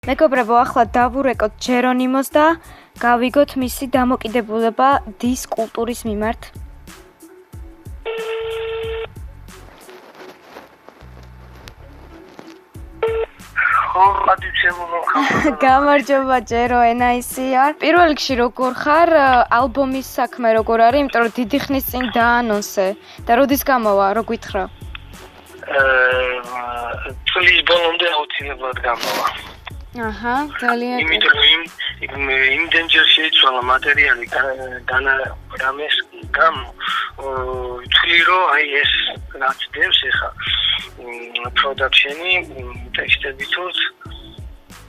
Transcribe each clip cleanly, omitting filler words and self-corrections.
მეგობრებო, ახლა დავურეკოთ ჯერონიმოს და გავიგოთ მისი დამოკიდებულება დის კულტურის მიმართ. გამარჯობა ჯერო, ენაისი არ. პირველ რიგში როგორ ხარ? ალბომის საქმე როგორ არის? იმიტომ რომ დიდი ხნის წინ დაანონსე და როდის გამოვა, რო გითხრა? წლის ბოლომდე აუცილებლად გამოვა. აჰა, ძალიან. იმიტომ რომ იმდენჯერ შეიცვალა მატერიალი რამეს გამო. ვთვლი რომ აი ეს რაც დევს ეხა პროდაქშენი ტექსტებითაც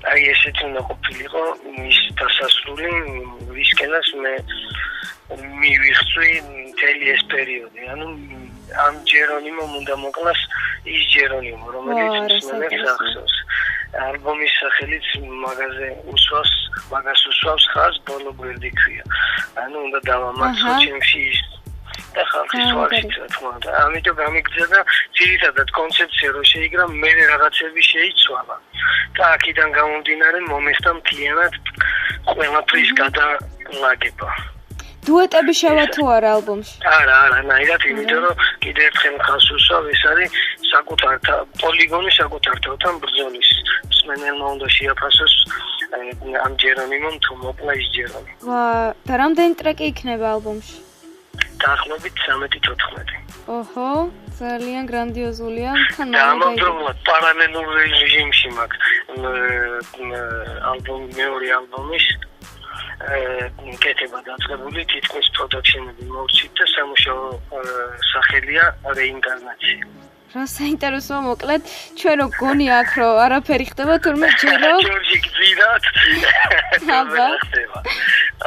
აი ესეც უნდა ყოფილიყო მის დასასრული ვისკენას მე მივიხსვი მთელი ეს პერიოდი. ანუ ამ ჯერონიმომ უნდა მოკლას ის ჯერონიმო, რომელიც მსმენელს ახსოვს. ალბომის სახელიც მაგას უსვავს ხაზს ბოლო გვერდი ქვია. ანუ უნდა დავამარცხო ჩემში ის და ხალხის თვალშიც რა თქმა უნდა. ამიტომ გამიგზა და ძირითადად კონცეფცია რო შეიგრა, მე რაღაცები შეიცვალა. და აქედან გამომდინარე მომესდა მთლიანად ყველაფრის გადალაგება. დუეტები შევა თუ არა ალბომში? არა, ნაირად, იმიტომ რომ კიდევ ერთხელ ხალხს უსვავ, ეს არის პოლიგონი საკუთარ თავთან ბრძოლის. მსმენელმა უნდა შეაფასოს ამ ჯერონიმომ თუ მოკლა ის ჯერონიმი. და რამდენი ტრეკი იქნება ალბომში? დაახლოებით 13-14. ოჰო, ძალიან გრანდიოზულია. ამავდროულად პარალელურ რეჟიმში მაქვს მეორე ალბომის კეთება დაწყებული, თითქმის პროდაქშენები მოვცით და სამუშაო სახელია რეინკარნაცია. რა საინტერესოა, მოკლედ, ჩვენ რო გონი აქ რომ არაფერი ხდება, თურმე ჯერო ჯორჯი გძირათ.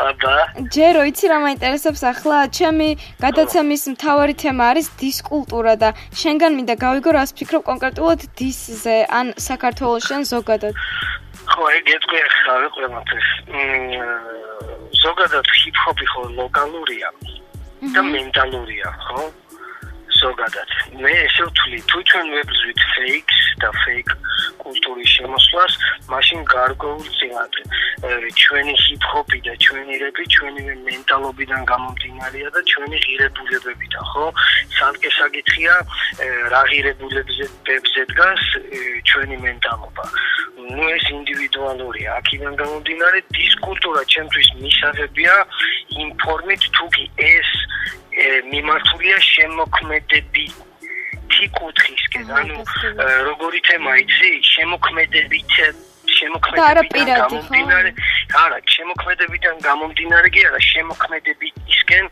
აბა. ჯერო, იცი რა მაინტერესებს ახლა? ჩემი გადაცემის მთავარი თემა არის დის კულტურა და შენგან მინდა გავიგო, რას ფიქრობ კონკრეტულად დისზე, ან საქართველოში, ან ზოგადად. ხო, ეგეთქვი ახლა ყველაფერს. ზოგადად ჰიპ-ჰოპი ხო ლოკალურია და მენტალურია, ხო? ზოგადად. მე ესე ვთვლი, თუ ჩვენ ვებრძვით ფეიქს და ფეიქ კულტურის შემოსვლას, მაშინ გარკვეულ წინათ ჩვენი ჰიპ-ჰოპი და ჩვენი რეპი ჩვენივე მენტალობიდან გამომდინარეა და ჩვენი ღირებულებებიდან, ხო? სანკე საკითხია, რა ღირებულებებზე დგას ჩვენი მენტალობა. ნუ ეს ინდივიდუალურია. აქედან გამომდინარე, დის კულტურა ჩემთვის მისაღებია იმ ფორმით, თუ კი ეს მიმართულია შემოქმედებითი კუთხისკენ. ანუ როგორი თემა იცი? შემოქმედებიდან გამომდინარე კი არა, შემოქმედებისკენ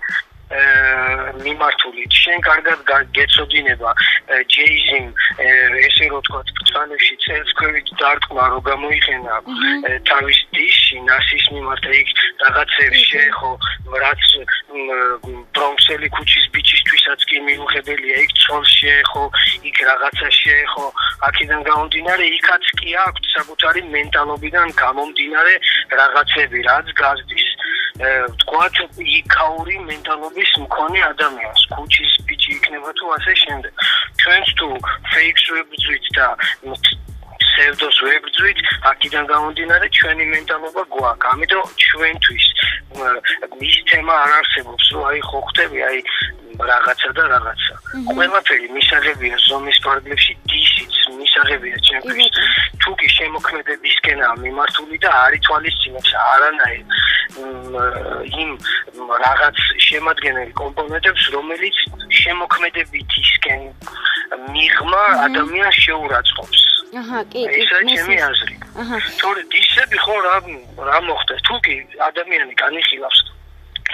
მიმართული. შენ კარგად გეცოდინება ჯეიზიმ ესე რო თქვა ბრძანებში წელსქვევით დარტყმა რო გამოიხენა თავის დისში ნასის მიმართ იქ რაღაცებს შეეხო, რაც ბრონქსელი ქუჩის ბიჭისთვისაც კი მიუღებელია, იქ ცოლს შეეხო, იქ რაღაცა შეეხო. აქედან გამომდინარე, იქაც კი აქვს საკუთარი მენტალობიდან გამომდინარე რაღაცები, რაც გაზდის. ვთქვათ, იქაური მენტალობის მქონე ადამიანს, ქუჩის ბიჭი იქნება თუ ასე შემდეგ. ჩვენც თუ ფეიქს ვებრძვით და ფსევდოს ვებრძვით, აქედან გამომდინარე ჩვენი მენტალობა გვაქვს. ამიტომ ჩვენთვის ის თემა არ არსებობს, რომ აი ხო ხტები, აი რაღაცა და რაღაცა. ყველაფერი მისაღებია ზომის ფარგლებში, დისიც მისაღებია ჩემთვის. თუ კი შემოქმედებისკენაა მიმართული და არ ითვალისწინებს არანაირ იმ რაღაც შემადგენელ კომპონენტებს, რომელიც შემოქმედებითისკენ მიღმა ადამიანს შეურაცხყოფს. აჰა, კი. ესაა ჩემი აზრი. თორე დისები ხო რა მოხდა? თუ კი ადამიანი განიხილავს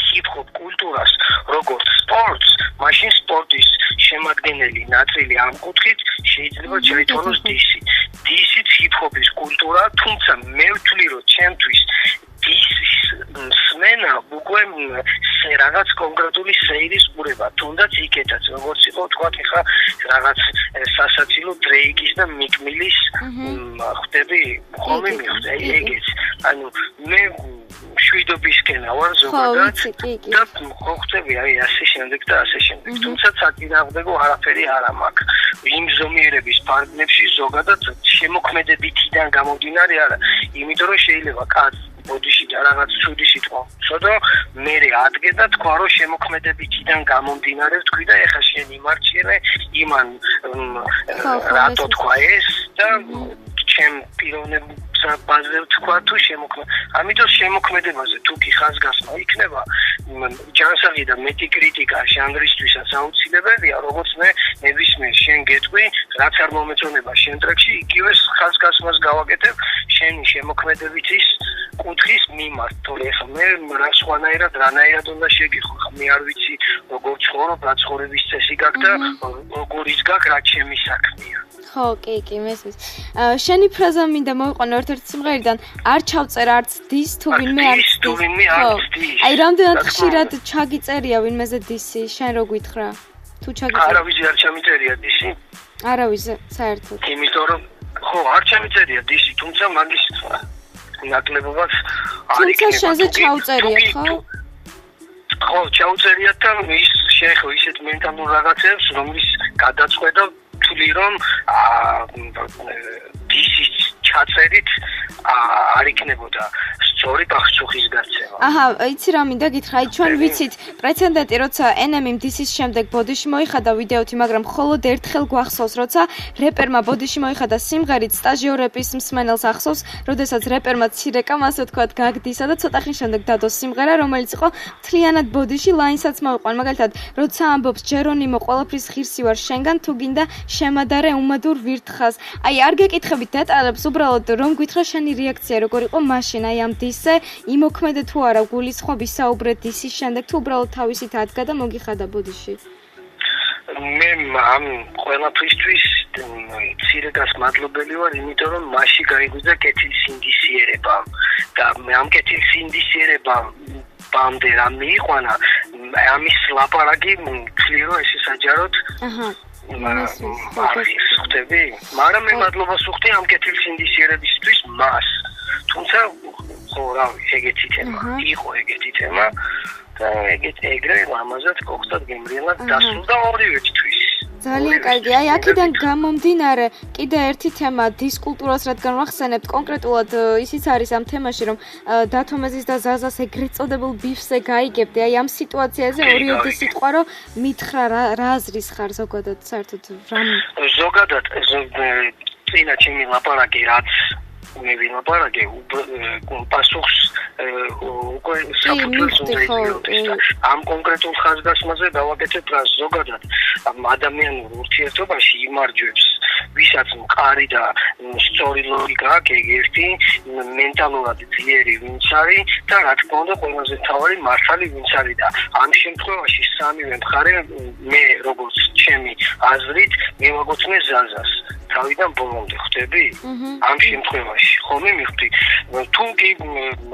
ჰიპ-ჰოპ კულტურას როგორც სპორტს, მაშინ სპორტის შემადგენელი ნაწილი ამ კუთხით შეიძლება შეიტანოს დისი. დისიც ჰიპ-ჰოპის კულტურა, თუმცა მე ვთვლი, რომ ჩემთვის დისის მსმენა უკვე რაღაც კონკრეტული სეირის ყურება, თუნდაც იქეთაც, როგორც იყო თქვა ხა რაღაც სასაცილო დრეიკის და მიკ მილის ხდები, ხომი მიხვდა ეგეც. ანუ მე მშვიდობისკენა ვარ ზოგადად და ხო ხტები აი ასე შემდეგ და ასე შემდეგ. თუმცა საწინააღმდეგო არაფერი არ მაქვს. იმ ზომიერების ფარგლებში ზოგადად შემოქმედებითიდან გამომდინარე არა, იმიტომ რომ შეიძლება კაცი ბოდიში და რაღაც ცუდი სიტყვა ცოდო მე ადგე და თქვა რომ შემოქმედებითიდან გამომდინარე ვთქვი და ეხა შენ იმარჩიე იმან რატო თქვა ეს და ჩემ პიროვნებაზე ბაზაზე თქვა თუ ამიტომ შემოქმედებაზე თუ კი ხაზგასმა იქნება ჯანსაღი და მეტი კრიტიკა ჟანრისთვისაც აუცილებელია როგორც მე ნებისმიერ შენ გეტყვი რაც არ მომეწონება შენ ტრეკში იგივე ხაზგასმას გავაკეთებ შენი შემოქმედებითის კუთხის მიმართ თორე ხა მე რა სხვანაირად რანაირად უნდა შეგიხო ხა მე არ ვიცი როგორ ცხოვრობ რა ცხოვრების წესი გაქვს და როგორ ის გაქვს რა ჩემი საქმეა ხო, კი, მესმის. შენი ფრაზა მინდა მოვიყვანო ერთ-ერთი სიმღერიდან არ ჩავწერ არც დის თუ ვინმე არც დის. აი რამდენად ხშირად ჩაგიწერია ვინმეზე დისი, შენ რო გითხრა? თუ ჩაგიწერია? არავის არ ჩამიწერია დისი. არავის საერთოდ. იმიტომ რომ ხო, არ ჩამიწერია დისი, თუმცა მაგის ნაკლებობაც არ იქნება. თუმცა შენზე ჩავწერია, ხო? ხო, ჩავწერია და ის შეხო ისეთ მენტალურ რაღაცებს, რომლის გადაწყვეტა თვლი რომ დისის ჩაწერით არ იქნებოდა სწორი პასუხის გაცემა. აჰა, იცი რა მინდა გითხრა, აი ჩვენ ვიცით პრეცედენტი, როცა NM-ი დისის შემდეგ ბოდიში მოიხადა ვიდეოთი, მაგრამ მხოლოდ ერთხელ გვახსოვს, როცა რეპერმა ბოდიში მოიხადა სიმღერით სტაჟიორების მსმენელს ახსოვს, როდესაც რეპერმა ცირეკამ ასე ვთქვათ გაგდისა და ცოტა ხნის შემდეგ დადო სიმღერა, რომელიც იყო მთლიანად ბოდიში ლაინსაც მოვიყვან, მაგალითად, როცა ამბობს ჯერონიმო ყველაფრის ღირსი ვარ შენგან, თუ გინდა შემადარე უმადურ ვირთხას. აი არ გეკითხებით დეტალებს, უბრალოდ რომ გითხრა შენი რეაქცია როგორ იყო მაშინ, აი ამ დისზე იმოქმედე თუ არა გულისხმობ ისაუბრეთ დისის შემდეგ თუ უბრალოდ თავისით ადგა და მოგიხადა ბოდიში. მე ამ ყველაფრისთვის ცირეკას მადლობელი ვარ, იმიტომ რომ მასში გაიგრძა კეთილსინდისიერება და ამ კეთილსინდისიერებამდე რა მიიყვანა ამის ლაპარაკი ვთვლი რომ ესე საჯაროდ ხტები, მაგრამ მე მადლობას ვუხდი ამ კეთილსინდისიერებისთვის მას. თუმცა ხო რა ეგეთი თემა იყო ეგეთი თემა და ეგრე ამაზად გოხსად გემრიელად დასრულდა ორივე თვის. ძალიან კარგი. აი აქედან გამომდინარე კიდე ერთი თემა დის კულტურას რადგან ვახსენებთ კონკრეტულად ისიც არის ამ თემაში რომ დათომეზის და ზაზას ეგრეთ წოდებულ ბიფზე გაიგებდი. აი ამ სიტუაციაზე ორიოდი სიტყვა რომ მითხრა რა აზრის ხარ ზოგადად საერთოდ ზოგადად წინა ჩემი ლაპარაკი რაც მე ვილაპარაკე პასუხს უკვე საფუძველს უნდა იძლეოდეს. ამ კონკრეტულ ხაზგასმაზე დავაკეთებ რა ზოგადად ადამიანურ ურთიერთობაში იმარჯვებს ვისაც მყარი და სწორი ლოგიკა აქვს ეგერთი მენტალურად ძლიერი ვინც არის და რა თქმა უნდა ყველაზე მთავარი მართალი ვინც არის და ამ შემთხვევაში სამივე მხარე მე როგორც ჩემი აზრით მივაგოცნე ზაზას თავიდან ბოლომდე ხვდები ამ შემთხვევაში ხომე მივხვდი თუ კი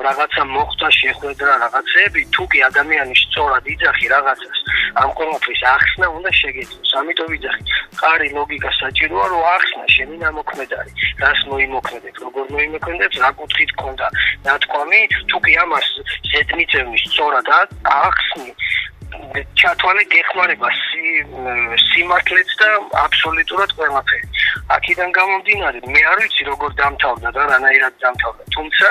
რაღაცა მოხდა შეხვედრა რაღაცები თუ კი ადამიანი სწორად იძახი რაღაცას ამ ყოველთვის ახსნა უნდა შეგეძლოს ამიტომ ვიძახი ყარი ლოგიკა საჭიროა რომ ახსნა შენი ნამოქმედარი რას მოიმოქმედებ როგორ მოიმოქმედებს რა კუთხით ქონდა ნათქვამი თუ კი ამას ზედმიწევნის სწორად ახსნი ჩათვალე გეხმარება სიმართლეც და აბსოლუტურად ყველაფერი. აქედან გამომდინარე, მე არ ვიცი როგორ დამთავრდა და რანაირად დამთავრდა. თუმცა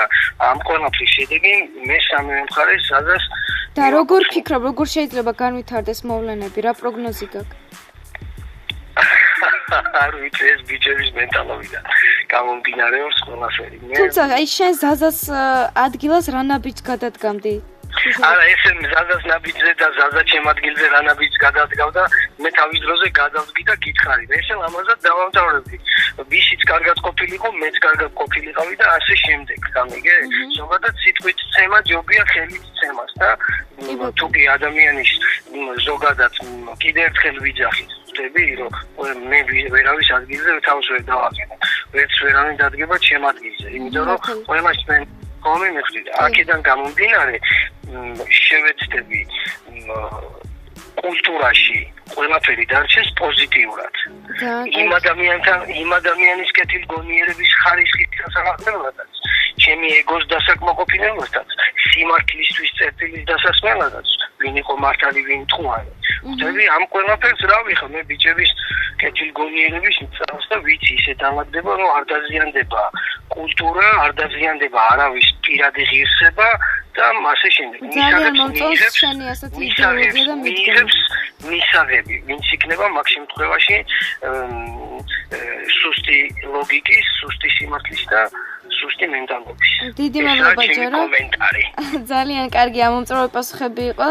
ამ ყველაფრის შედეგი მე სამივე მხარეს სადაც და როგორ ფიქრობ, როგორ შეიძლება განვითარდეს მოვლენები, რა პროგნოზი გაქვს? არ ვიცი ეს ბიჭების მენტალობიდან გამომდინარეობს ყველაფერი. თუმცა აი შენ ზაზას ადგილას რა ნაბიჯს გადადგამდი? არა ესე ზაზას ნაბიჯზე და ზაზა ჩემ ადგილზე რა ნაბიჯს გადადგავდა მე თავის დროზე გადავდგი და გითხარი და ესე ლამაზად დავამთავრებდი ვისიც კარგად ყოფილიყო მეც კარგად ყოფილიყავი და ასე შემდეგ გამიგე ზოგადად სიტყვით ცემა ჯობია ხელით ცემას და თუ კი ადამიანის ზოგადად კიდე ერთხელ ვიძახით ხდები რომ მე ვერავის ადგილზე თავს ვერ დავაგებო ვერც ვერავინ დადგება ჩემ ადგილზე იმიტომ რომ ყველას მე ხომი მიხდი და აქედან გამომდინარე შევეცდები კულტურაში ყველაფერი დარჩეს პოზიტიურად. იმ ადამიანის კეთილგონიერების ხარისხით დასახელებადაც. ჩემი ეგოს დასაკმაყოფილებასაც, სიმართლისთვის წერტილის დასასმელადაც, ვინ იყო მართალი, ვინ მტყუარი. ხვდები, ამ ყველაფერს რა ვიხარ, მე ბიჭების კეთილგონიერების მწავს და ვიცი, ისე დამაგდება, რომ არ დაზიანდება კულტურა, არ დაზიანდება არავის პირადი ღირსება და ასე შემდეგ. ძალიან მომწონს შენი ასეთი იდეოლოგია და მიღებს მისაღები, ვინც იქნება მაგ შემთხვევაში სუსტი ლოგიკის, სუსტი სიმართლის და სუსტი მენტალობის. დიდი მადლობა ჯერო. კომენტარი. ძალიან კარგი ამომწროვე პასუხები იყო.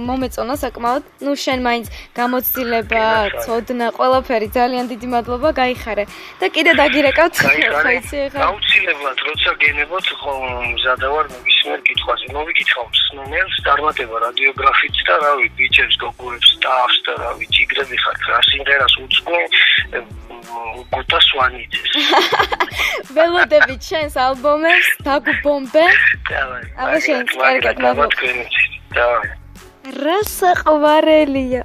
მომეწონა საკმაოდ. ნუ შენ მაინც გამოცდილება, ცოდნა, ყველაფერი ძალიან დიდი მადლობა, გაიხარე. და კიდე დაგირეკავთ, ხო იცი ახლა. აუცილებლად, როცა გენებოთ, მზადავარ მოგისმენ კითხვაზე. მოვიკითხავ სმენელს, წარმატება რადიოგრაფიც და რავი, ბიჭებს, გოგოებს, სტაფს და რავი, ჯიგრები ხართ, რა სიმღერას უძღვე გუთა სვანიძეს. ველოდებით შენს ალბომებს, დაგუბომბე. დავაი. აბა შენს კარგად მოგწონს. დავაი. რა საყვარელია.